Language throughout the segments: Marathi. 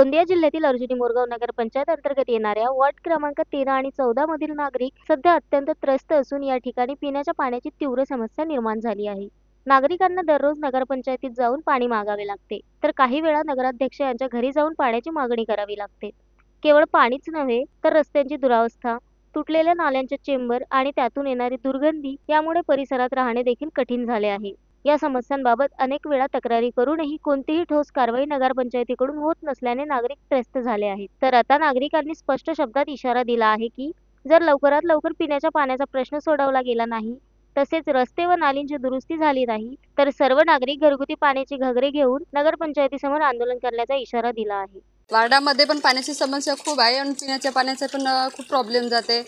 गोंदिया जिल्ह्यातील अर्जुनी मोरगाव नगरपंचायत अंतर्गत येणाऱ्या वॉर्ड क्रमांक 13 आणि 14 मधील नागरिक सध्या अत्यंत त्रस्त असून या ठिकाणी पिण्याच्या पाण्याची तीव्र समस्या निर्माण झाली आहे। नागरिकांना दररोज नगरपंचायतीत जाऊन पाणी मागावे लागते, तर काही वेळा नगराध्यक्ष यांच्या घरी जाऊन पाण्याची मागणी करावी लागते। केवळ पाणीच नव्हे तर रस्त्यांची दुरावस्था, तुटलेल्या नाल्यांचे चेंबर आणि त्यातून येणारी दुर्गंधी यामुळे परिसरात राहणे देखील कठीण झाले आहे। या समस्यांबाबत अनेक वेळा तक्रारी करूनही कोणतीही ठोस कारवाई नगरपंचायतीकडून होत नसल्याने नागरिक त्रस्त झाले आहेत। तर आता नागरिकांनी स्पष्ट शब्दात इशारा दिला आहे की जर लवकरात लवकर पिण्याच्या पाण्याचा प्रश्न सोडवला गेला नाही, तसेच रस्ते व नालींची दुरुस्ती झाली नाही, तर सर्व नागरिक घरगुती पाण्याची घगरे घेऊन नगरपंचायतीसमोर आंदोलन करण्याचा इशारा दिला आहे। वार्डामध्ये पण पाण्याची समस्या खूप आहे आणि पिण्याच्या पाण्याचा पण खूप प्रॉब्लेम जाते।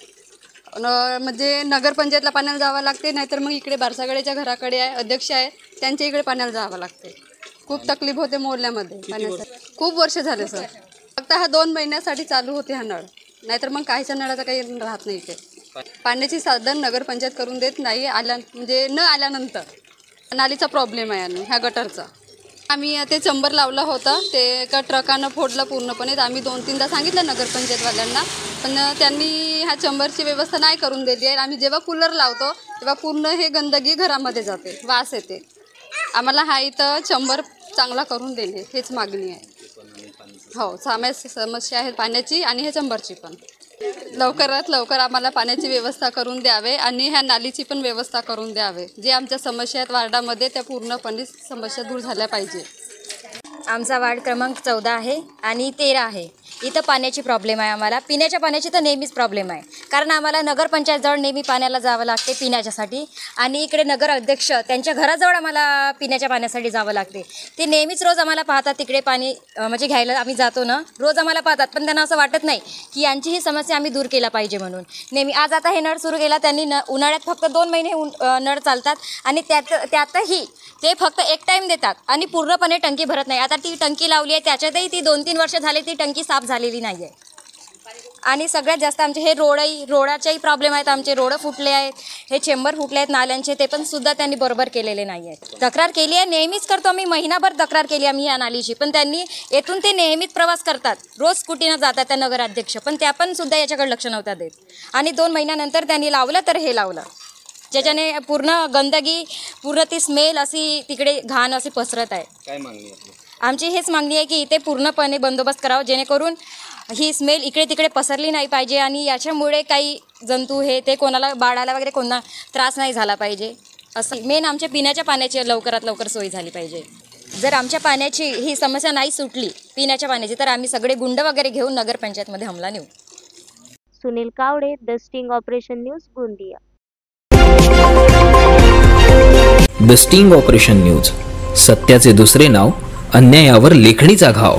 म्हणजे नगरपंचायतला पाण्याला जावं लागते, नाहीतर मग इकडे बारसागडेच्या घराकडे आहे अध्यक्ष आहे त्यांच्या इकडे पाण्याला जावं लागते। खूप तकलीफ होते मोहल्ल्यामध्ये पाण्याचं। खूप वर्ष झाले सर, फक्त हा 2 महिन्यासाठी चालू होते हा नळ, नाहीतर मग काहीच्या नळाचा काही राहत नाही इथे। पाण्याची साधन नगरपंचायत करून देत नाही, म्हणजे न आल्यानंतर नालीचा प्रॉब्लेम आहे आणि ह्या गटरचा। आम्ही ते चंबर लावला होता, ते एका ट्रकानं फोडलं पूर्णपणे। आम्ही 2-3दा सांगितलं नगरपंचायतवाल्यांना, पण त्यांनी ह्या चंबरची व्यवस्था नाही करून दिली आहे। आम्ही जेव्हा कूलर लावतो तेव्हा पूर्ण हे गंदगी घरामध्ये जाते, वास येते। आम्हाला हा इथं चंबर चांगला करून देणे हेच मागणी आहे। हो, समस्या आहे पाण्याची आणि हे चंबरची पण। लवकरात लवकर आम्हाला पाण्याची व्यवस्था करून द्यावे आणि ह्या नालीची पण व्यवस्था करून द्यावे। जे आमच्या समस्या आहेत वार्डामध्ये त्या पूर्णपणे समस्या दूर झाल्या पाहिजे। आमचा वार्ड क्रमांक 14 आहे आणि 13 आहे। इथं पाण्याची प्रॉब्लेम आहे, आम्हाला पिण्याच्या पाण्याची तर नेहमीच प्रॉब्लेम आहे, कारण आम्हाला नगरपंचायतजवळ नेहमी पाण्याला जावं लागते पिण्याच्यासाठी, आणि इकडे नगर अध्यक्ष त्यांच्या घराजवळ आम्हाला पिण्याच्या पाण्यासाठी जावं लागते। ते नेहमीच रोज आम्हाला पाहतात, तिकडे पाणी म्हणजे घ्यायला आम्ही जातो ना, रोज आम्हाला पाहतात, पण त्यांना असं वाटत नाही की यांची ही समस्या आम्ही दूर केला पाहिजे म्हणून। नेहमी आज आता हे नळ सुरू केला त्यांनी, उन्हाळ्यात फक्त 2 महिने नळ चालतात आणि त्यातही ते फक्त एक टाईम देतात आणि पूर्णपणे टंकी भरत नाही। आता ती टंकी लावली आहे, त्याच्यातही ती 2-3 वर्ष झाली ती टंकी साफ झालेली नाही आहे। आणि सगळ्यात जास्त आमचे हे रोडाच्याही प्रॉब्लेम आहेत, आमचे रोड फुटले आहेत, हे चेंबर फुटले आहेत नाल्यांचे, ते पण सुद्धा त्यांनी बरोबर केलेले नाही आहेत। तक्रार केली आहे, नेहमीच करतो आम्ही, महिनाभर तक्रार केली आम्ही या नालीची, पण त्यांनी येथून ते नेहमीच प्रवास करतात, रोज स्कूटीनं जातात त्या नगराध्यक्ष, पण त्या पण सुद्धा याच्याकडे लक्ष नव्हता देत। आणि 2 महिन्यानंतर त्यांनी लावलं तर हे लावलं, ज्याच्याने पूर्ण गंदगी, पूर्ण ती स्मेल अशी तिकडे घाण अशी पसरत आहे। काय मागणी आहे? आमची हेच मागणी आहे की इथे पूर्णपणे बंदोबस्त करावा, जेणेकरून ही स्मेल इकडे तिकडे पसरली नाही पाहिजे आणि याच्यामुळे काही जंतू हे ते कोणाला, बाळाला वगैरे कोणा त्रास नाही झाला पाहिजे। असं मेन आमच्या पिण्याच्या पाण्याची लवकरात लवकर सोय झाली पाहिजे। जर आमच्या पाण्याची ही समस्या नाही सुटली पिण्याच्या पाण्याची, तर आम्ही सगळे गुंड वगैरे घेऊन नगरपंचायतमध्ये हमला नेऊ। Sunil Kawade, the sting operation news, Gondia. The sting operation news, सत्याचे दुसरे नाव, अन्यायावर लेखणीचा घाव।